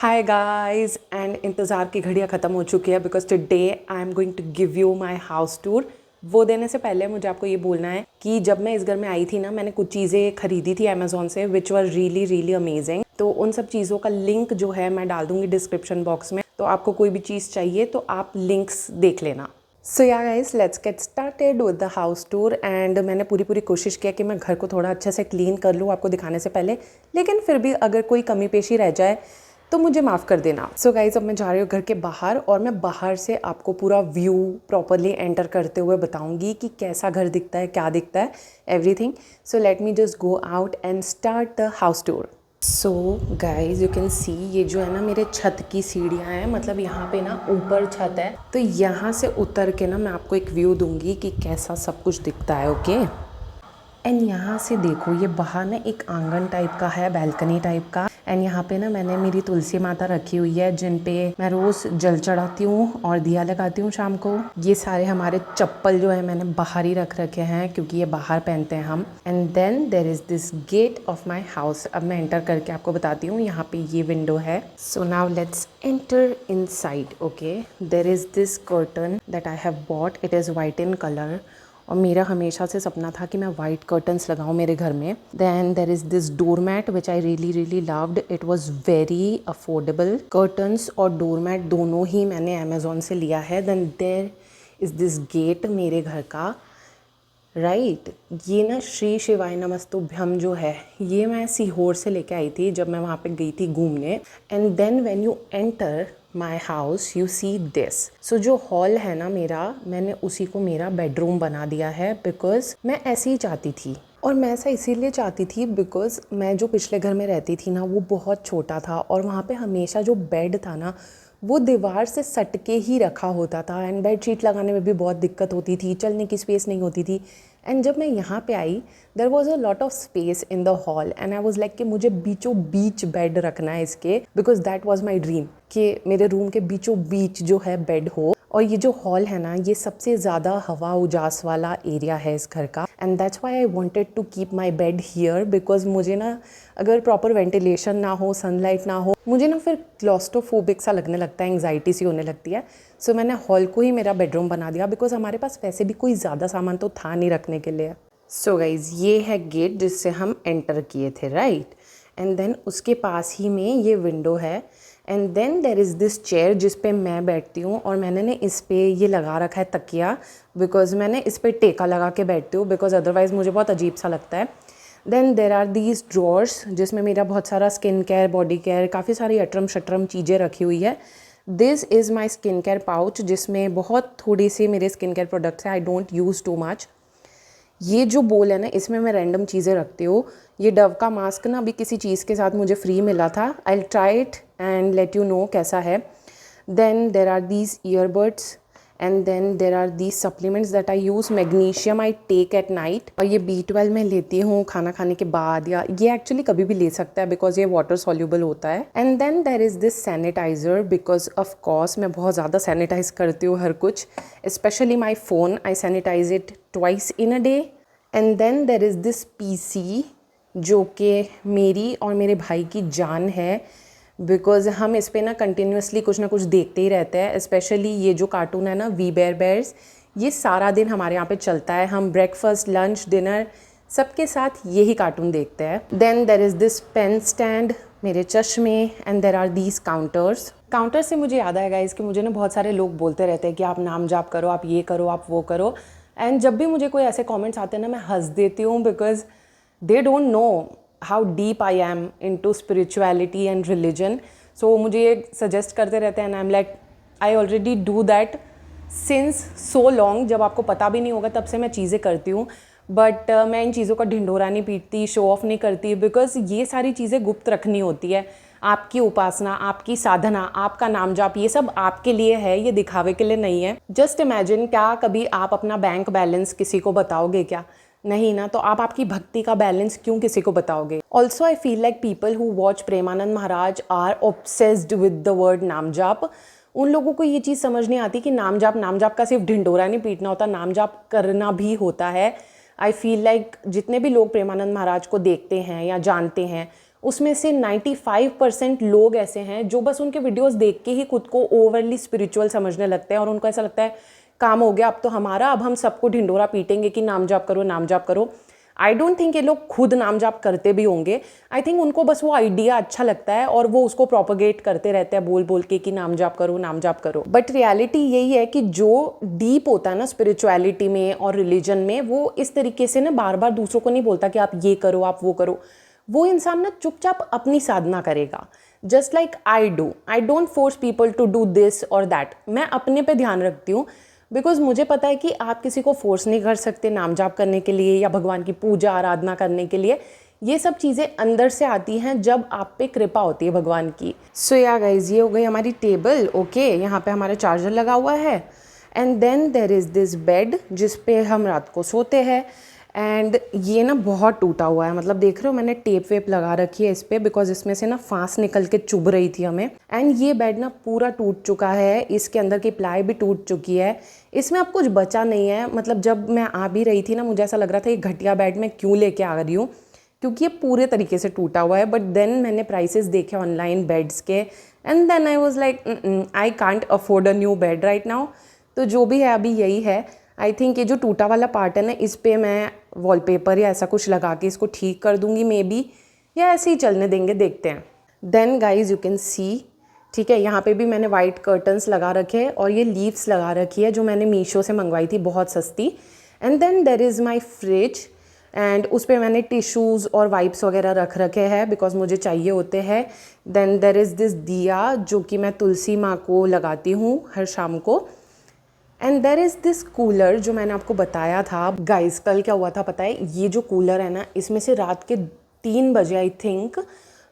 Hi guys and इंतज़ार की घड़ियाँ ख़त्म हो चुकी है because today I am going to give you my house tour. वो देने से पहले मुझे आपको ये बोलना है कि जब मैं इस घर में आई थी ना, मैंने कुछ चीज़ें खरीदी थी अमेज़ॉन से विच वर रियली रियली अमेजिंग। तो उन सब चीज़ों का लिंक जो है मैं डाल दूँगी डिस्क्रिप्शन बॉक्स में, तो आपको कोई भी चीज़ चाहिए तो आप लिंक्स देख लेना। सो या guys, let's get started with the house tour. And मैंने पूरी कोशिश किया कि मैं घर को थोड़ा अच्छे से क्लीन कर लूँ आपको दिखाने से पहले, लेकिन फिर भी अगर कोई कमी पेशी रह जाए तो मुझे माफ़ कर देना। सो गाइज, अब मैं जा रही हूँ घर के बाहर और मैं बाहर से आपको पूरा व्यू प्रॉपरली एंटर करते हुए बताऊंगी कि कैसा घर दिखता है, क्या दिखता है, everything. So let me just go out and start the house tour. So guys, you can see ये जो है ना मेरे छत की सीढ़ियाँ हैं, मतलब यहाँ पे ना ऊपर छत है, तो यहाँ से उतर के ना मैं आपको एक व्यू दूंगी कि कैसा सब कुछ दिखता है। ओके एंड यहाँ से देखो, ये बाहर ना एक आंगन टाइप का है, बैल्कनी टाइप का। एंड यहाँ पे ना मैंने मेरी तुलसी माता रखी हुई है जिन पे मैं रोज़ जल चढ़ाती हूँ और दिया लगाती हूँ शाम को। ये सारे हमारे चप्पल जो है मैंने बाहर ही रख रखे हैं क्योंकि ये बाहर पहनते हैं हम। And then there is this gate of my house. अब मैं एंटर करके आपको बताती हूँ, यहाँ पे ये विंडो है। So now let's enter in side. Okay, there is this curtain that I have bought, it is white in colour और मेरा हमेशा से सपना था कि मैं वाइट कर्टन्स लगाऊं मेरे घर में। Then there is this door mat which I really really loved, it was very affordable. Curtains और डोर मैट दोनों ही मैंने अमेज़ोन से लिया है। Then there is this gate मेरे घर का, राइट ये ना श्री शिवाय नमस्तुभ्यम जो है ये मैं सीहोर से लेके आई थी जब मैं वहाँ पे गई थी घूमने। And then when you enter my house you see this. So जो हॉल है ना मेरा, मैंने उसी को मेरा बेडरूम बना दिया है बिकॉज मैं ऐसे ही चाहती थी। और मैं ऐसा इसीलिए चाहती थी बिकॉज मैं जो पिछले घर में रहती थी ना वो बहुत छोटा था और वहाँ पे हमेशा जो बेड था ना वो दीवार से सट के ही रखा होता था। एंड बेड शीट लगाने में भी बहुत दिक्कत होती थी, चलने की स्पेस नहीं होती थी। एंड जब मैं यहाँ पे I there was a lot of space in the hall and I was like कि मुझे बीचों बीच बेड रखना है इसके, because that was my dream कि मेरे रूम के बीचों बीच जो है बेड हो। और ये जो हॉल है ना ये सबसे ज़्यादा हवा उजास वाला एरिया है इस घर का। And that's why I wanted to keep my bed here because मुझे ना अगर प्रॉपर वेंटिलेशन ना हो, सनलाइट ना हो, मुझे ना फिर क्लॉस्ट्रोफोबिक सा लगने लगता है, एंग्जाइटी सी होने लगती है। सो मैंने हॉल को ही मेरा बेडरूम बना दिया बिकॉज हमारे पास वैसे भी कोई ज़्यादा सामान तो था नहीं रखने के लिए। सो गाइज, ये है गेट जिससे हम एंटर किए थे, राइट। एंड देन उसके पास ही में ये विंडो है। And then there is this chair जिस पे मैं बैठती हूँ और मैंने ना इस पे ये लगा रखा है तकिया, बिकॉज मैंने इस पे टेका लगा के बैठती हूँ बिकॉज अदरवाइज़ मुझे बहुत अजीब सा लगता है। Then there are these drawers जिसमें मेरा बहुत सारा स्किन केयर, बॉडी केयर, काफ़ी सारी अटरम शटरम चीज़ें रखी हुई है। This is my skin care pouch जिसमें बहुत थोड़ी सी मेरे स्किन केयर प्रोडक्ट्स हैं, I don't use too much. ये जो बोल है ना इसमें मैं रैंडम चीज़ें रखती हूँ। ये डव का मास्क ना अभी किसी चीज़ के साथ मुझे फ्री मिला था, I will try it and let you know कैसा है। Then there are these earbuds and then there are these supplements that I use. Magnesium I take at night और ये B12 मैं लेती हूँ खाना खाने के बाद, या ये एक्चुअली कभी भी ले सकता है बिकॉज ये वाटर सॉल्यूबल होता है। And then there is this sanitizer because of course मैं बहुत ज़्यादा सैनिटाइज करती हूँ हर कुछ, specially my phone, I sanitize it twice in a day. And then there is this PC जो कि मेरी और मेरे भाई की जान है बिकॉज हम इस पे ना कंटिन्यूसली कुछ ना कुछ देखते ही रहते हैं। स्पेशली ये जो कार्टून है ना वी बेयर बेयर्स, ये सारा दिन हमारे यहाँ पे चलता है। हम ब्रेकफास्ट, लंच, डिनर सबके साथ यही कार्टून देखते हैं। Then there is this pen stand, मेरे चश्मे, and there are these counters. Counter से मुझे याद आएगा इसके, मुझे ना बहुत सारे लोग बोलते रहते हैं कि आप नाम जाप करो, आप ये करो, आप वो करो। एंड जब भी मुझे कोई ऐसे कमेंट्स आते हैं ना मैं हंस देती हूँ because they don't know how deep I am into spirituality and religion. So मुझे ये सजेस्ट करते रहते हैं and I am like I already do that since so long. जब आपको पता भी नहीं होगा तब से मैं चीज़ें करती हूँ, बट मैं इन चीज़ों का ढिंढोरा नहीं पीटती, शो ऑफ नहीं करती बिकॉज ये सारी चीज़ें गुप्त रखनी होती है। आपकी उपासना, आपकी साधना, आपका नाम जाप, ये सब आपके लिए है, ये दिखावे के लिए नहीं है। जस्ट इमेजिन, क्या कभी आप अपना बैंक बैलेंस किसी को बताओगे क्या? नहीं ना, तो आप आपकी भक्ति का बैलेंस क्यों किसी को बताओगे? Also I feel like people who watch Premanand Maharaj are obsessed with the word नाम जाप। उन लोगों को ये चीज़ समझ नहीं आती कि नाम जाप का सिर्फ ढिंडोरा नहीं पीटना होता, नाम जाप करना भी होता है। आई फील लाइक जितने भी लोग प्रेमानंद महाराज को देखते हैं या जानते हैं उसमें से 95% लोग ऐसे हैं जो बस उनके वीडियोस देख के ही खुद को ओवरली स्पिरिचुअल समझने लगते हैं और उनको ऐसा लगता है काम हो गया अब तो हमारा, अब हम सबको ढिंडोरा पीटेंगे कि नाम जाप करो नाम जाप करो। आई डोंट थिंक ये लोग खुद नाम जाप करते भी होंगे। आई थिंक उनको बस वो आइडिया अच्छा लगता है और वो उसको प्रोपोगेट करते रहते हैं बोल बोल के कि नाम जाप करो नाम जाप करो। बट रियलिटी यही है कि जो डीप होता है ना स्पिरिचुअलिटी में और रिलीजन में, वो इस तरीके से ना बार बार दूसरों को नहीं बोलता कि आप ये करो आप वो करो। वो इंसान ना चुपचाप अपनी साधना करेगा, just like I do. I don't force people to do this और दैट। मैं अपने पे ध्यान रखती हूँ बिकॉज मुझे पता है कि आप किसी को फोर्स नहीं कर सकते नाम जाप करने के लिए या भगवान की पूजा आराधना करने के लिए। ये सब चीज़ें अंदर से आती हैं जब आप पे कृपा होती है भगवान की। सो या गाइज, ये हो गई हमारी टेबल। ओके, यहाँ पे हमारा चार्जर लगा हुआ है and then there is this bed जिस पे हम रात को सोते हैं। एंड ये ना बहुत टूटा हुआ है, मतलब देख रहे हो मैंने टेप वेप लगा रखी है इस पर बिकॉज इसमें से ना फांस निकल के चुभ रही थी हमें। एंड ये बेड ना पूरा टूट चुका है, इसके अंदर की प्लाई भी टूट चुकी है, इसमें अब कुछ बचा नहीं है। मतलब जब मैं आ भी रही थी ना मुझे ऐसा लग रहा था ये घटिया बेड मैं क्यों लेके आ रही हूँ, क्योंकि ये पूरे तरीके से टूटा हुआ है। बट देन मैंने प्राइसेस देखे ऑनलाइन बेड्स के and then I was like I can't afford a new bed right now. तो जो भी है अभी यही है। आई थिंक ये जो टूटा वाला पार्ट है ना इस पे मैं वॉलपेपर या ऐसा कुछ लगा के इसको ठीक कर दूंगी मे बी, या ऐसे ही चलने देंगे, देखते हैं। Then guys you can see, ठीक है, यहाँ पे भी मैंने वाइट कर्टन्स लगा रखे हैं और ये लीव्स लगा रखी है जो मैंने मीशो से मंगवाई थी बहुत सस्ती। And then there is my fridge and उस पर मैंने टिश्यूज़ और वाइप्स वगैरह रख रखे हैं बिकॉज मुझे चाहिए होते हैं। देन देर इज़ दिस दिया जो कि मैं तुलसी माँ को लगाती हूँ हर शाम को। And there is this cooler जो मैंने आपको बताया था। गाइस कल क्या हुआ था पता है, ये जो कूलर है ना इसमें से रात के 3 बजे आई थिंक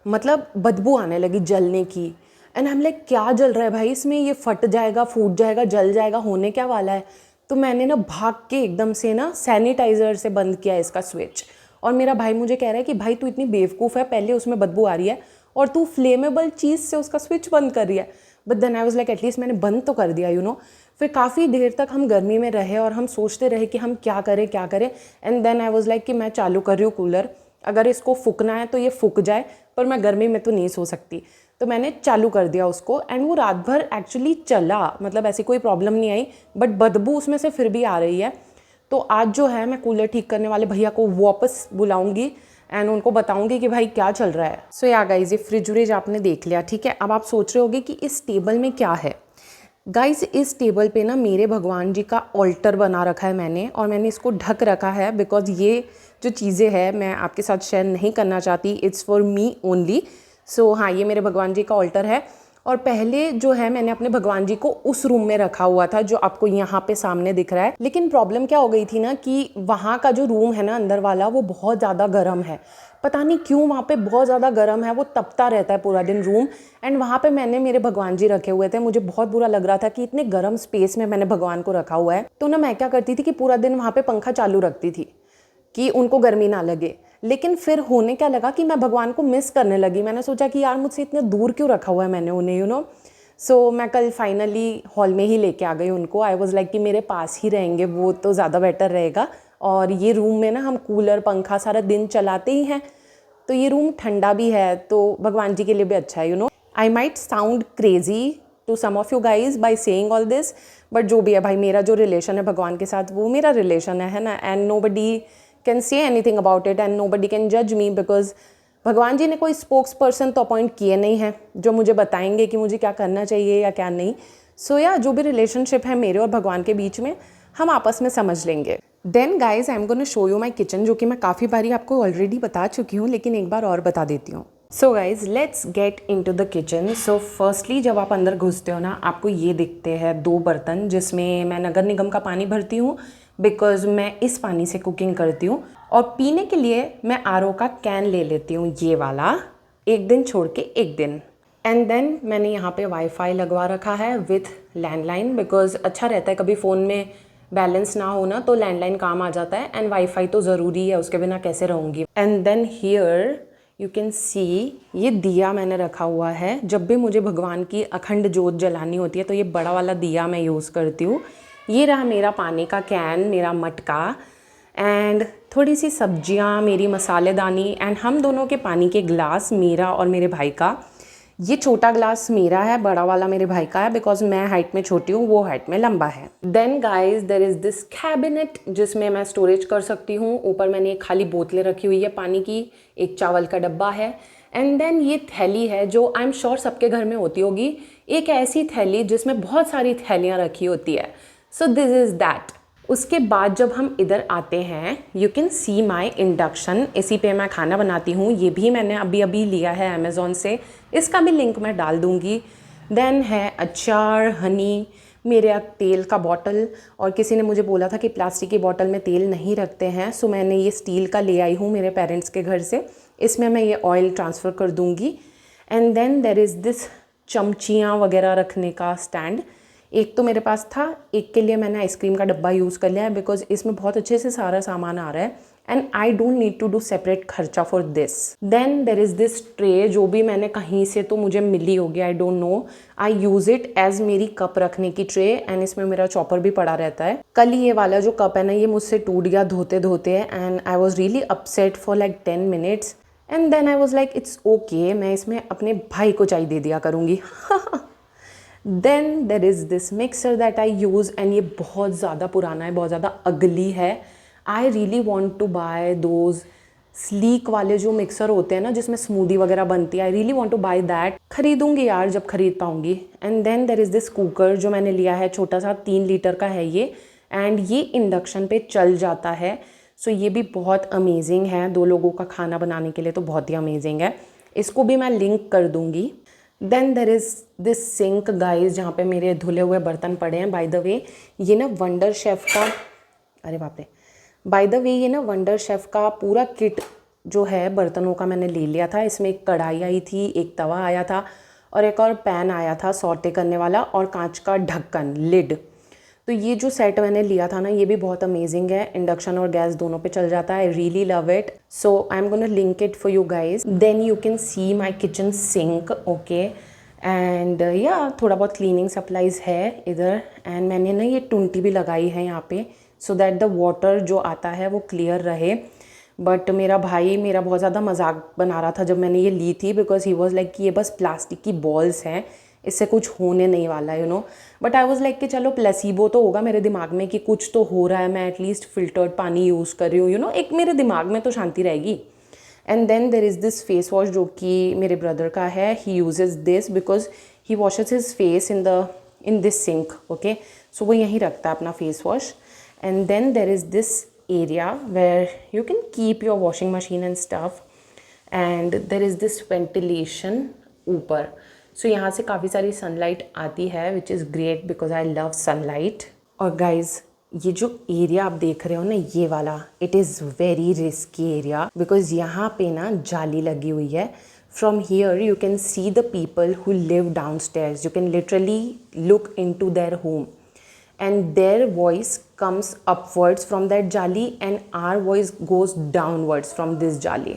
मतलब बदबू आने लगी जलने की। एंड हम लाइक क्या जल रहा है भाई इसमें, ये फट जाएगा फूट जाएगा जल जाएगा, होने क्या वाला है। तो मैंने ना भाग के एकदम से ना सैनिटाइज़र से बंद किया इसका स्विच। और मेरा भाई मुझे कह रहा है कि भाई तू इतनी बेवकूफ़ है, पहले उसमें बदबू आ रही है और तू फ्लेमेबल चीज़ से उसका स्विच बंद कर रही है। But then I was like at least मैंने बंद तो कर दिया यू नो। फिर काफ़ी देर तक हम गर्मी में रहे और हम सोचते रहे कि हम क्या करें क्या करें। And then I was like कि मैं चालू कर रही हूँ कूलर, अगर इसको फूकना है तो ये फूक जाए, पर मैं गर्मी में तो नहीं सो सकती। तो मैंने चालू कर दिया उसको एंड वो रात भर एक्चुअली चला, मतलब ऐसी कोई प्रॉब्लम नहीं आई, बट बदबू उसमें से फिर भी आ रही है। तो आज जो है मैं कूलर ठीक करने वाले भैया को वापस बुलाऊंगी एंड उनको बताऊंगी कि भाई क्या चल रहा है। सो या गाइज, ये फ्रिज व्रिज आपने देख लिया, ठीक है। अब आप सोच रहे होगे कि इस टेबल में क्या है। गाइज इस टेबल पे ना मेरे भगवान जी का ऑल्टर बना रखा है मैंने, और मैंने इसको ढक रखा है बिकॉज ये जो चीज़ें हैं मैं आपके साथ शेयर नहीं करना चाहती, इट्स फॉर मी ओनली। सो हाँ, ये मेरे भगवान जी का ऑल्टर है। और पहले जो है मैंने अपने भगवान जी को उस रूम में रखा हुआ था जो आपको यहाँ पे सामने दिख रहा है। लेकिन प्रॉब्लम क्या हो गई थी ना कि वहाँ का जो रूम है ना अंदर वाला वो बहुत ज़्यादा गर्म है, पता नहीं क्यों वहाँ पे बहुत ज़्यादा गर्म है, वो तपता रहता है पूरा दिन रूम। एंड वहाँ पे मैंने मेरे भगवान जी रखे हुए थे, मुझे बहुत बुरा लग रहा था कि इतने गर्म स्पेस में मैंने भगवान को रखा हुआ है। तो ना मैं क्या करती थी कि पूरा दिन वहाँ पे पंखा चालू रखती थी कि उनको गर्मी ना लगे। लेकिन फिर होने क्या लगा कि मैं भगवान को मिस करने लगी। मैंने सोचा कि यार मुझसे इतने दूर क्यों रखा हुआ है मैंने उन्हें, यू नो। सो मैं कल फाइनली हॉल में ही लेके आ गई उनको। आई वॉज लाइक कि मेरे पास ही रहेंगे वो तो ज़्यादा बेटर रहेगा। और ये रूम में ना हम कूलर पंखा सारा दिन चलाते ही हैं, तो ये रूम ठंडा भी है तो भगवान जी के लिए भी अच्छा है, you know. I might sound crazy to some of you guys by saying all this, but जो भी है भाई, मेरा जो रिलेशन है भगवान के साथ वो मेरा रिलेशन है ना। And nobody can say anything about it and nobody can जज मी बिकॉज भगवान जी ने कोई स्पोक्स पर्सन तो अपॉइंट किए नहीं हैं जो मुझे बताएंगे कि मुझे क्या करना चाहिए या क्या नहीं। सो या जो भी रिलेशनशिप है मेरे और भगवान के बीच में हम आपस में समझ लेंगे। Then guys I am gonna show you my kitchen, जो कि मैं काफ़ी बारी आपको ऑलरेडी बता चुकी हूँ लेकिन एक बार और बता देती हूँ। So guys let's get into the kitchen. So firstly जब आप अंदर घुसते हो ना आपको ये दिखते हैं 2 बर्तन जिसमें मैं नगर निगम का पानी भरती हूँ बिकॉज मैं इस पानी से कुकिंग करती हूँ। और पीने के लिए मैं आरओ का कैन ले लेती हूँ, ये वाला, एक दिन छोड़ के एक दिन। एंड देन मैंने यहाँ पे वाईफाई लगवा रखा है विथ लैंडलाइन बिकॉज अच्छा रहता है, कभी फ़ोन में बैलेंस ना हो ना तो लैंडलाइन काम आ जाता है। एंड वाईफाई तो ज़रूरी है, उसके बिना कैसे रहूँगी। And then here you can see ये दिया मैंने रखा हुआ है। जब भी मुझे भगवान की अखंड जोत जलानी होती है तो ये बड़ा वाला दिया मैं यूज़ करती हूँ। ये रहा मेरा पानी का कैन, मेरा मटका। एंड थोड़ी सी सब्जियां, मेरी मसालेदानी एंड हम दोनों के पानी के ग्लास, मेरा और मेरे भाई का। ये छोटा ग्लास मेरा है, बड़ा वाला मेरे भाई का है, बिकॉज मैं हाइट में छोटी हूँ, वो हाइट में लंबा है। Then guys there is this cabinet जिसमें मैं स्टोरेज कर सकती हूँ। ऊपर मैंने एक खाली बोतलें रखी हुई है पानी की, एक चावल का डब्बा है। एंड देन ये थैली है जो आई एम श्योर सबके घर में होती होगी, एक ऐसी थैली जिसमें बहुत सारी थैलियाँ रखी होती है। So this is that. उसके बाद जब हम इधर आते हैं, you can see my induction. इसी पे मैं खाना बनाती हूँ। ये भी मैंने अभी अभी लिया है अमेज़ोन से, इसका भी लिंक मैं डाल दूँगी। देन है अचार, हनी, मेरे तेल का बॉटल। और किसी ने मुझे बोला था कि प्लास्टिक की बॉटल में तेल नहीं रखते हैं, सो मैंने ये स्टील का ले आई हूँ मेरे पेरेंट्स के घर से। इसमें मैं ये ऑयल ट्रांसफ़र कर दूँगी। And then there is this चमचियाँ वगैरह रखने का स्टैंड। एक तो मेरे पास था, एक के लिए मैंने आइसक्रीम का डब्बा यूज़ कर लिया है, बिकॉज इसमें बहुत अच्छे से सारा सामान आ रहा है and I don't need to do separate खर्चा for this. Then there is this tray जो भी मैंने कहीं से तो मुझे मिली होगी, I don't know. I use it as मेरी कप रखने की ट्रे एंड इसमें मेरा चॉपर भी पड़ा रहता है। कल ये वाला जो कप है ना, ये मुझसे टूट गया धोते धोते and I was really upset for like 10 minutes and then I was like it's okay, मैं इसमें अपने भाई को चाय दे दिया करूँगी। Then there is this mixer that I use and ये बहुत ज़्यादा पुराना है, बहुत ज़्यादा अगली है। I really want to buy those sleek वाले जो मिक्सर होते हैं ना, जिसमें स्मूदी वगैरह बनती है। I really want to buy that. खरीदूंगी यार जब खरीद पाऊंगी। And then there is this cooker जो मैंने लिया है, छोटा सा 3 लीटर का है ये, एंड ये इंडक्शन पे चल जाता है। सो ये भी बहुत अमेजिंग है, 2 लोगों का खाना बनाने के लिए तो बहुत ही अमेजिंग है। इसको भी मैं लिंक कर दूंगी। Then there is this sink guys, जहाँ पे मेरे धुले हुए बर्तन पड़े हैं। बाय द वे ये ना वंडर शेफ़ का, अरे बाप रे, बाय द वे ये ना वंडर शेफ़ का पूरा किट जो है बर्तनों का मैंने ले लिया था। इसमें एक कढ़ाई आई थी, एक तवा आया था और एक और पैन आया था सौटे करने वाला, और कांच का ढक्कन, लिड। तो ये जो सेट मैंने लिया था ना, ये भी बहुत अमेजिंग है, इंडक्शन और गैस दोनों पे चल जाता है। I really love it, so I am gonna link it for you guys. Then you can see my kitchen sink, okay. And या थोड़ा बहुत क्लीनिंग सप्लाइज है इधर। एंड मैंने ना ये टुंटी भी लगाई है यहाँ पे, सो दैट द वाटर जो आता है वो क्लियर रहे। बट मेरा भाई मेरा बहुत ज़्यादा मजाक बना रहा था जब मैंने ये ली थी, बिकॉज ही वॉज लाइक कि ये बस प्लास्टिक की बॉल्स हैं, इससे कुछ होने नहीं वाला है, you no. But I was like कि चलो प्लेसिबो तो होगा मेरे दिमाग में कि कुछ तो हो रहा है, मैं एटलीस्ट फिल्टर्ड पानी यूज़ कर रही हूँ, यू नो, एक मेरे दिमाग में तो शांति रहेगी। And then there is this face wash जो कि मेरे ब्रदर का है। He uses this because he washes his face in this sink, okay. So वो यहीं रखता है अपना face wash. And then there is this area where you can keep your washing machine and stuff. And there is this ventilation ऊपर। So यहाँ से काफ़ी सारी सनलाइट आती है, which is great because I love sunlight. और guys ये जो एरिया आप देख रहे हो ना, ये वाला, it is very risky area because यहाँ पे ना जाली लगी हुई है। From here you can see the people who live downstairs, you can literally look into their home and their voice comes upwards from that jali and our voice goes downwards from this jali.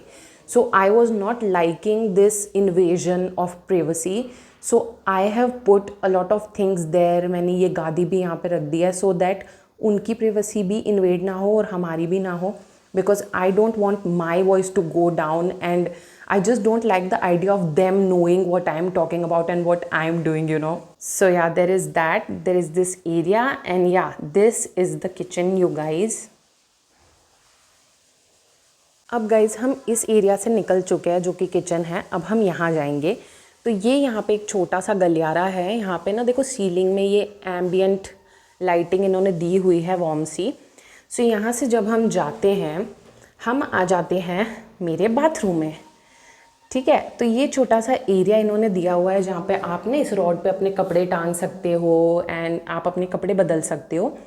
So I was not liking this invasion of privacy, so I have put a lot of things there. मैंने ये गादी भी यहाँ पे रख दिया है so that उनकी privacy भी invade ना हो और हमारी भी ना हो, because I don't want my voice to go down and I just don't like the idea of them knowing what I am talking about and what I am doing, you know. So yeah, there is that. There is this area and yeah, this is the kitchen, you guys. अब guys हम इस area से निकल चुके हैं जो कि kitchen है। अब हम यहाँ जाएंगे। तो ये यहाँ पे एक छोटा सा गलियारा है। यहाँ पे ना देखो सीलिंग में ये एम्बियंट लाइटिंग इन्होंने दी हुई है, वार्म सी। सो यहाँ से जब हम जाते हैं, हम आ जाते हैं मेरे बाथरूम में, ठीक है। तो ये छोटा सा एरिया इन्होंने दिया हुआ है जहाँ पे आप ना इस रॉड पे अपने कपड़े टांग सकते हो एंड आप अपने कपड़े बदल सकते हो।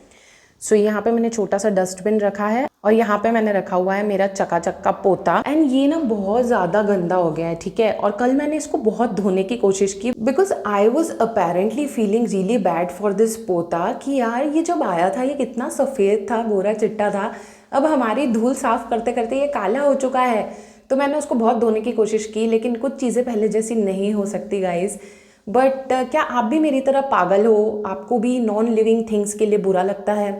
सो यहाँ पे मैंने छोटा सा डस्टबिन रखा है और यहाँ पे मैंने रखा हुआ है मेरा चकाचक का पोता। एंड ये ना बहुत ज़्यादा गंदा हो गया है, ठीक है। और कल मैंने इसको बहुत धोने की कोशिश की because I was apparently feeling really bad for this पोता कि यार ये जब आया था ये कितना सफ़ेद था, गोरा चिट्टा था, अब हमारी धूल साफ़ करते करते ये काला हो चुका है। तो मैंने उसको बहुत धोने की कोशिश की, लेकिन कुछ चीज़ें पहले जैसी नहीं हो सकती गाइज। बट क्या आप भी मेरी तरह पागल हो? आपको भी नॉन लिविंग थिंग्स के लिए बुरा लगता है?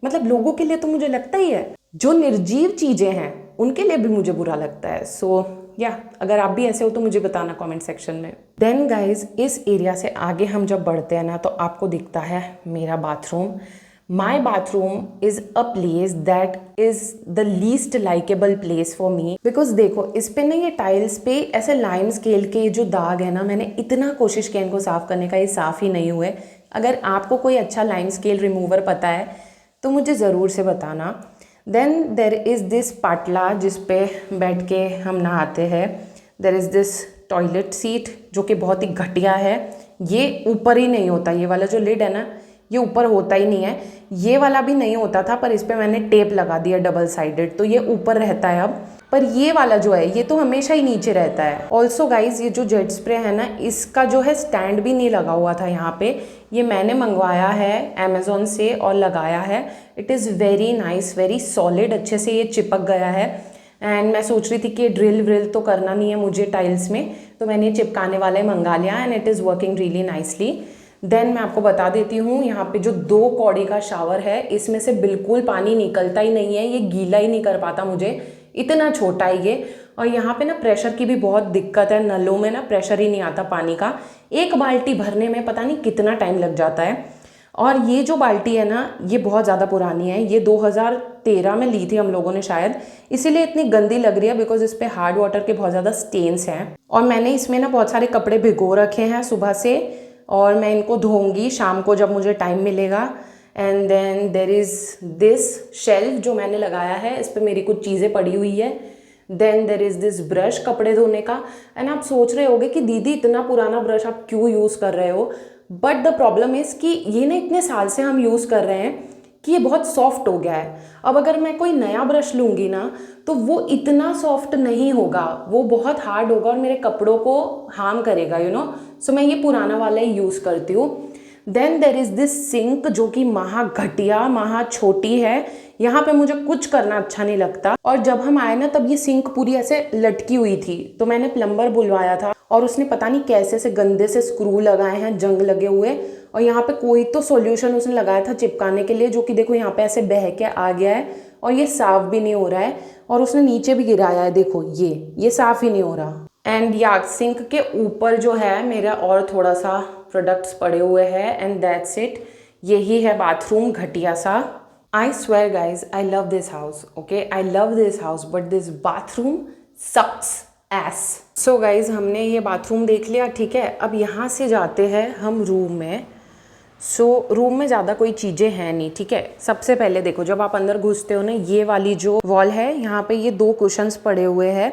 मतलब लोगों के लिए तो मुझे लगता ही है। जो निर्जीव चीज़ें हैं उनके लिए भी मुझे बुरा लगता है। सो या अगर आप भी ऐसे हो तो मुझे बताना कमेंट सेक्शन में। देन गाइज, इस एरिया से आगे हम जब बढ़ते हैं ना तो आपको दिखता है मेरा bathroom. My bathroom is a place that is the least likeable place for me, because देखो इस पे ना ये टाइल्स पे ऐसे लाइम स्केल के जो दाग है ना, मैंने इतना कोशिश किया इनको साफ़ करने का, ये साफ़ ही नहीं हुए। अगर आपको कोई अच्छा लाइम स्केल रिमूवर पता है तो मुझे ज़रूर से बताना। देन देर इज़ दिस पाटला जिस पे बैठ के हम नहाते हैं। देर इज़ दिस टॉयलेट सीट जो कि बहुत ही घटिया है। ये ऊपर ही नहीं होता, ये वाला जो लिड है ना ये ऊपर होता ही नहीं है। ये वाला भी नहीं होता था पर इस पर मैंने टेप लगा दिया डबल साइडेड, तो ये ऊपर रहता है अब। पर ये वाला जो है ये तो हमेशा ही नीचे रहता है। ऑल्सो गाइज, ये जो जेट स्प्रे है ना इसका जो है स्टैंड भी नहीं लगा हुआ था यहाँ पे। ये मैंने मंगवाया है अमेज़ॉन से और लगाया है। It is very nice, very solid, अच्छे से ये चिपक गया है। एंड मैं सोच रही थी कि ड्रिल व्रिल तो करना नहीं है मुझे टाइल्स में, तो मैंने ये चिपकाने वाला ही मंगा लिया and it is working really nicely. देन मैं आपको बता देती हूँ, यहाँ पे जो 2 कौड़ी का शावर है इसमें से बिल्कुल पानी निकलता ही नहीं है, ये गीला ही नहीं कर पाता मुझे, इतना छोटा है ये। और यहाँ पे ना प्रेशर की भी बहुत दिक्कत है, नलों में ना प्रेशर ही नहीं आता पानी का। एक बाल्टी भरने में पता नहीं कितना टाइम लग जाता है। और ये जो बाल्टी है ना ये बहुत ज़्यादा पुरानी है, ये 2013 में ली थी हम लोगों ने शायद, इसीलिए इतनी गंदी लग रही है बिकॉज इस पर हार्ड वाटर के बहुत ज़्यादा स्टेन्स हैं। और मैंने इसमें ना बहुत सारे कपड़े भिगो रखे हैं सुबह से, और मैं इनको धोऊंगी शाम को जब मुझे टाइम मिलेगा। And then there is this shelf जो मैंने लगाया है, इस पर मेरी कुछ चीज़ें पड़ी हुई है। Then there is this brush कपड़े धोने का। एंड आप सोच रहे होगे कि दीदी इतना पुराना ब्रश आप क्यों यूज़ कर रहे हो, बट द प्रॉब्लम इज़ कि ये ना इतने साल से हम यूज़ कर रहे हैं कि ये बहुत सॉफ्ट हो गया है। अब अगर मैं कोई नया ब्रश लूँगी ना तो वो इतना सॉफ्ट नहीं होगा, वो बहुत हार्ड होगा और मेरे कपड़ों को हार्म करेगा, यू नो। सो मैं ये पुराना वाला ही यूज़ करती हूँ। Then there is this sink जो कि महा घटिया, महा छोटी है, यहाँ पे मुझे कुछ करना अच्छा नहीं लगता। और जब हम आए ना तब ये सिंक पूरी ऐसे लटकी हुई थी, तो मैंने प्लम्बर बुलवाया था और उसने पता नहीं कैसे से गंदे से स्क्रू लगाए हैं, जंग लगे हुए। और यहाँ पे कोई तो सॉल्यूशन उसने लगाया था चिपकाने के लिए, जो कि देखो यहाँ पे ऐसे बह के आ गया है और ये साफ भी नहीं हो रहा है। और उसने नीचे भी गिराया है, देखो ये साफ ही नहीं हो रहा। एंड या सिंक के ऊपर जो है मेरा और थोड़ा सा प्रोडक्ट्स पड़े हुए हैं एंड दैट्स इट। यही है बाथरूम घटिया सा। I swear guys, I love this house, okay? I love this house, but this bathroom sucks ass. So guys, हमने ये बाथरूम देख लिया, ठीक है। अब यहाँ से जाते हैं हम रूम में। रूम में ज़्यादा कोई चीज़ें हैं नहीं, ठीक है। सबसे पहले देखो जब आप अंदर घुसते हो ना, ये वाली जो वॉल है यहाँ पे ये 2 कुशन्स पड़े हुए हैं।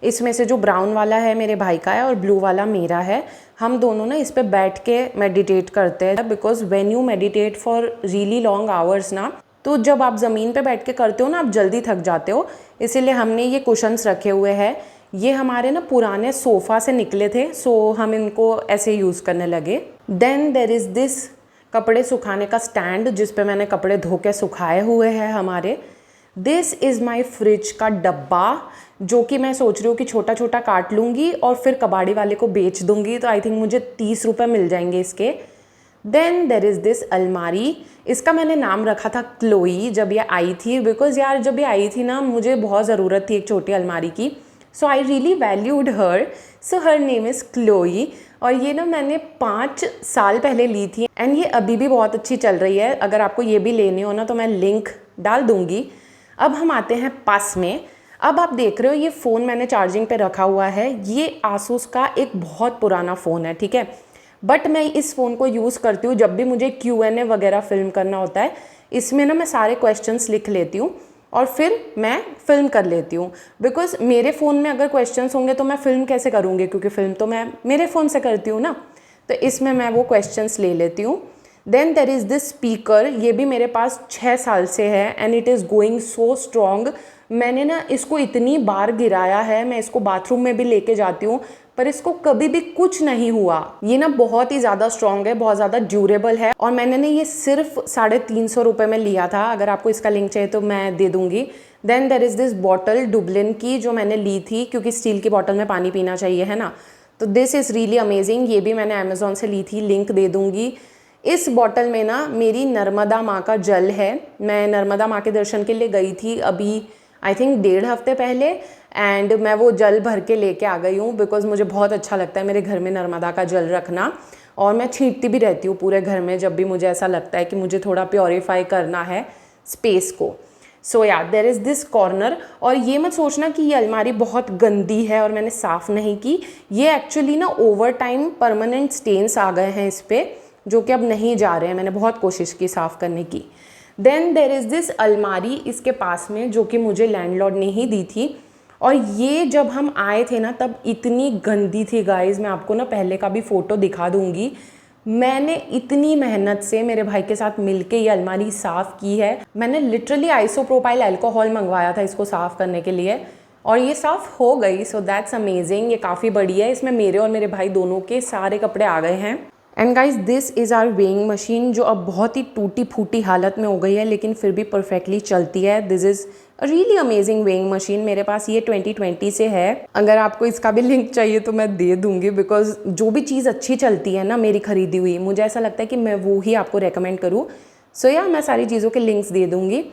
इसमें से जो ब्राउन वाला है मेरे भाई का है और ब्लू वाला मेरा है। हम दोनों ना इस पे बैठ के मेडिटेट करते हैं, because when you meditate for really long hours ना, तो जब आप ज़मीन पे बैठ के करते हो ना आप जल्दी थक जाते हो, इसीलिए हमने ये कुशन्स रखे हुए हैं। ये हमारे ना पुराने सोफ़ा से निकले थे, सो हम इनको ऐसे यूज़ करने लगे। देन देर इज़ दिस कपड़े सुखाने का स्टैंड जिस पे मैंने कपड़े धो के सुखाए हुए हैं हमारे। दिस इज़ माई फ्रिज का डब्बा जो कि मैं सोच रही हूँ कि छोटा छोटा काट लूँगी और फिर कबाड़ी वाले को बेच दूँगी, तो आई थिंक मुझे 30 रुपये मिल जाएंगे इसके। देन देर इज़ दिस अलमारी, इसका मैंने नाम रखा था क्लोई जब ये आई थी, बिकॉज यार जब ये आई थी ना मुझे बहुत ज़रूरत थी एक छोटी अलमारी की, so I really valued her, so her name is Chloe. और ये ना मैंने 5 साल पहले ली थी एंड ये अभी भी बहुत अच्छी चल रही है। अगर आपको ये भी लेनी हो ना तो मैं लिंक डाल दूँगी। अब हम आते हैं पास में। अब आप देख रहे हो ये फ़ोन मैंने चार्जिंग पे रखा हुआ है। ये आसूस का एक बहुत पुराना फ़ोन है, ठीक है, बट मैं इस फ़ोन को यूज़ करती हूँ जब भी मुझे Q&A वगैरह फिल्म करना होता है। इसमें ना मैं सारे क्वेश्चंस लिख लेती हूँ और फिर मैं फिल्म कर लेती हूँ, बिकॉज मेरे फ़ोन में अगर क्वेश्चंस होंगे तो मैं फिल्म कैसे करूँगी, क्योंकि फिल्म तो मैं मेरे फ़ोन से करती हूँ ना, तो इसमें मैं वो क्वेश्चंस ले लेती हूँ। Then there is this speaker, ये भी मेरे पास 6 साल से है and it is going so strong. मैंने ना इसको इतनी बार गिराया है, मैं इसको बाथरूम में भी लेके जाती हूँ पर इसको कभी भी कुछ नहीं हुआ। ये ना बहुत ही ज़्यादा स्ट्रॉन्ग है, बहुत ज़्यादा ड्यूरेबल है और मैंने ना ये सिर्फ 350 रुपये में लिया था। अगर आपको इसका लिंक चाहिए तो मैं दे दूँगी। Then there is this bottle Dublin की जो मैंने ली थी क्योंकि स्टील की बॉटल में पानी पीना चाहिए, है ना, तो दिस इज़ रियली अमेजिंग। ये भी मैंने अमेज़ॉन से ली थी, लिंक दे दूँगी। इस बॉटल में ना मेरी नर्मदा माँ का जल है। मैं नर्मदा माँ के दर्शन के लिए गई थी अभी आई थिंक 1.5 हफ्ते पहले, एंड मैं वो जल भर के लेके आ गई हूँ बिकॉज़ मुझे बहुत अच्छा लगता है मेरे घर में नर्मदा का जल रखना, और मैं छींटती भी रहती हूँ पूरे घर में जब भी मुझे ऐसा लगता है कि मुझे थोड़ा प्योरीफाई करना है स्पेस को। सो या देयर इज़ दिस कॉर्नर। और ये मत सोचना कि ये अलमारी बहुत गंदी है और मैंने साफ़ नहीं की, ये एक्चुअली ना ओवर टाइम परमानेंट स्टेन्स आ गए हैं इस पर, जो कि अब नहीं जा रहे हैं। मैंने बहुत कोशिश की साफ़ करने की। देन देयर इज़ दिस अलमारी इसके पास में, जो कि मुझे लैंडलॉर्ड ने ही दी थी, और ये जब हम आए थे ना तब इतनी गंदी थी गाइस। मैं आपको ना पहले का भी फ़ोटो दिखा दूँगी। मैंने इतनी मेहनत से मेरे भाई के साथ मिलके ये अलमारी साफ़ की है। मैंने लिटरली आइसोप्रोपाइल अल्कोहल मंगवाया था इसको साफ़ करने के लिए, और ये साफ़ हो गई। So that's amazing. ये काफ़ी बड़ी है, इसमें मेरे और मेरे भाई दोनों के सारे कपड़े आ गए हैं। And guys this is our weighing machine, जो अब बहुत ही टूटी फूटी हालत में हो गई है लेकिन फिर भी परफेक्टली चलती है। This is a really amazing weighing machine. मेरे पास ये 2020 से है। अगर आपको इसका भी लिंक चाहिए तो मैं दे दूँगी, बिकॉज जो भी चीज़ अच्छी चलती है ना मेरी खरीदी हुई, मुझे ऐसा लगता है कि मैं वो ही आपको रेकमेंड करूँ। सो या मैं सारी चीज़ों के लिंक्स दे दूँगी।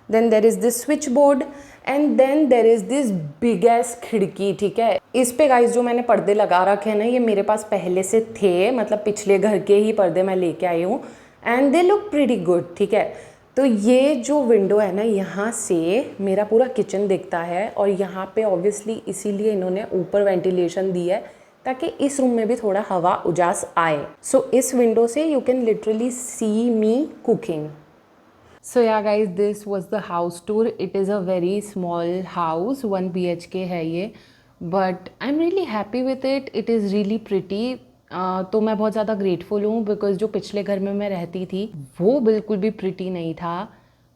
Then there is this switch board, and then there is this biggest खिड़की। ठीक है, इस पे गाइस जो मैंने पर्दे लगा रखे हैं ना, ये मेरे पास पहले से थे, मतलब पिछले घर के ही पर्दे मैं लेके आई हूँ, and they look pretty good. ठीक है, तो ये जो विंडो है ना, यहाँ से मेरा पूरा किचन दिखता है, और यहाँ पे ऑब्वियसली इसीलिए इन्होंने ऊपर वेंटिलेशन दी है ताकि इस रूम में भी थोड़ा हवा उजास आए। सो इस विंडो से you can literally see me cooking. So yeah guys, this was the house tour. It is a very small house, 1 BHK है ये, but I'm really happy with it. It is really pretty. तो मैं बहुत ज़्यादा grateful हूँ because जो पिछले घर में मैं रहती थी वो बिल्कुल भी प्रिटी नहीं था,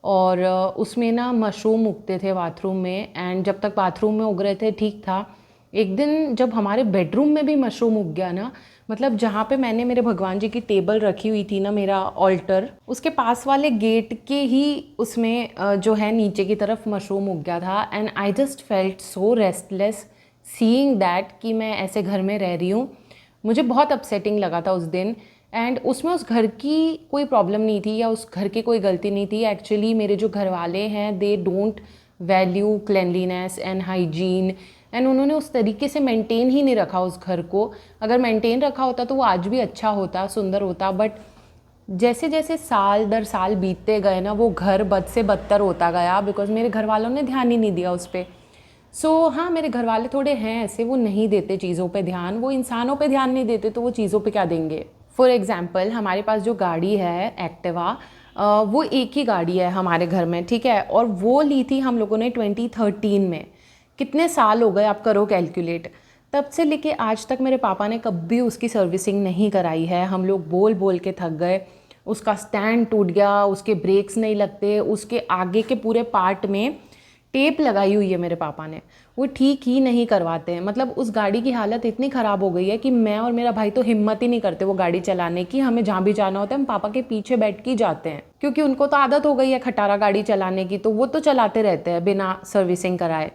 और उसमें ना मशरूम उगते थे बाथरूम में, एंड जब तक बाथरूम में उग रहे थे ठीक था। एक दिन जब हमारे बेडरूम में भी मशरूम उग गया ना, मतलब जहाँ पे मैंने मेरे भगवान जी की टेबल रखी हुई थी ना, मेरा ऑल्टर, उसके पास वाले गेट के ही उसमें जो है नीचे की तरफ मशरूम उग गया था। And I just felt so restless seeing that कि मैं ऐसे घर में रह रही हूँ। मुझे बहुत अपसेटिंग लगा था उस दिन। एंड उसमें उस घर की कोई प्रॉब्लम नहीं थी या उस घर की कोई गलती नहीं थी। एक्चुअली मेरे जो घर वाले हैं they don't value cleanliness and hygiene, and उन्होंने उस तरीके से मेंटेन ही नहीं रखा उस घर को। अगर मेंटेन रखा होता तो वो आज भी अच्छा होता, सुंदर होता, बट जैसे जैसे साल दर साल बीतते गए ना, वो घर बद से बदतर होता गया बिकॉज मेरे घर वालों ने ध्यान ही नहीं दिया उस पर। सो हाँ, मेरे घर वाले थोड़े हैं ऐसे, वो नहीं देते चीज़ों पे ध्यान, वो इंसानों पे ध्यान नहीं देते तो वो चीज़ों पे क्या देंगे। फॉर एग्जांपल हमारे पास जो गाड़ी है एक्टिवा, वो एक ही गाड़ी है हमारे घर में, ठीक है, और वो ली थी हम लोगों ने 2013 में। कितने साल हो गए आप करो कैलकुलेट। तब से लेके आज तक मेरे पापा ने कभी उसकी सर्विसिंग नहीं कराई है। हम लोग बोल बोल के थक गए। उसका स्टैंड टूट गया, उसके ब्रेक्स नहीं लगते, उसके आगे के पूरे पार्ट में टेप लगाई हुई है मेरे पापा ने, वो ठीक ही नहीं करवाते हैं। मतलब उस गाड़ी की हालत इतनी ख़राब हो गई है कि मैं और मेरा भाई तो हिम्मत ही नहीं करते वो गाड़ी चलाने की। हमें जहाँ भी जाना होता है हम पापा के पीछे बैठ के जाते हैं, क्योंकि उनको तो आदत हो गई है खटारा गाड़ी चलाने की, तो वो तो चलाते रहते हैं बिना सर्विसिंग कराए।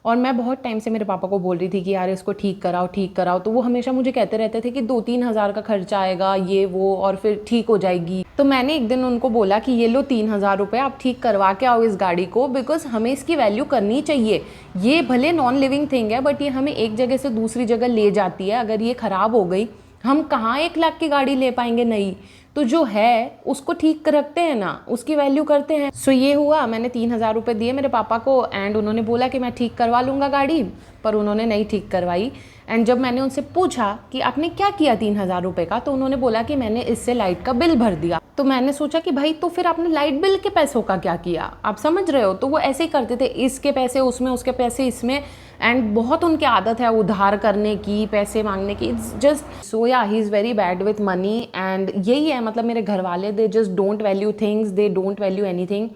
और मैं बहुत टाइम से मेरे पापा को बोल रही थी कि यार इसको ठीक कराओ ठीक कराओ, तो वो हमेशा मुझे कहते रहते थे कि 2-3 हज़ार का खर्चा आएगा ये वो, और फिर ठीक हो जाएगी। तो मैंने एक दिन उनको बोला कि ये लो 3,000 रुपये, आप ठीक करवा के आओ इस गाड़ी को, बिकॉज हमें इसकी वैल्यू करनी चाहिए। ये भले नॉन लिविंग थिंग है, बट ये हमें एक जगह से दूसरी जगह ले जाती है। अगर ये ख़राब हो गई, हम कहाँ 1 लाख की गाड़ी ले पाएंगे नई, तो जो है उसको ठीक रखते हैं ना, उसकी वैल्यू करते हैं। सो ये हुआ, मैंने 3,000 रुपये दिए मेरे पापा को, एंड उन्होंने बोला कि मैं ठीक करवा लूँगा गाड़ी, पर उन्होंने नहीं ठीक करवाई। एंड जब मैंने उनसे पूछा कि आपने क्या किया 3,000 रुपये का, तो उन्होंने बोला कि मैंने इससे लाइट का बिल भर दिया। तो मैंने सोचा कि भाई तो फिर आपने लाइट बिल के पैसों का क्या किया, आप समझ रहे हो। तो वो ऐसे ही करते थे, इसके पैसे उसमें, उसके पैसे इसमें, एंड बहुत उनकी आदत है उधार करने की, पैसे मांगने की। इट्स जस्ट सो या he is very bad with money. And यही है, मतलब मेरे घर वाले they just don't value things, they don't value anything.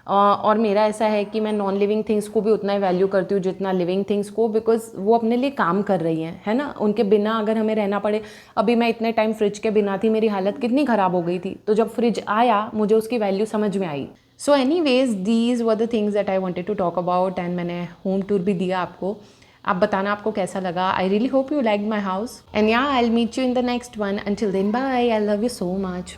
और मेरा ऐसा है कि मैं नॉन लिविंग थिंग्स को भी उतना ही वैल्यू करती हूँ जितना लिविंग थिंग्स को, बिकॉज वो अपने लिए काम कर रही हैं, है ना। उनके बिना अगर हमें रहना पड़े, अभी मैं इतने टाइम फ्रिज के बिना थी, मेरी हालत कितनी ख़राब हो गई थी, तो जब फ्रिज आया मुझे उसकी वैल्यू समझ में आई। So anyways these were the things that I wanted to talk about, and मैंने होम टूर भी दिया आपको। आप बताना आपको कैसा लगा। I really hope you like my house, and yeah I will meet you in the next one. Until then bye, I love you so much.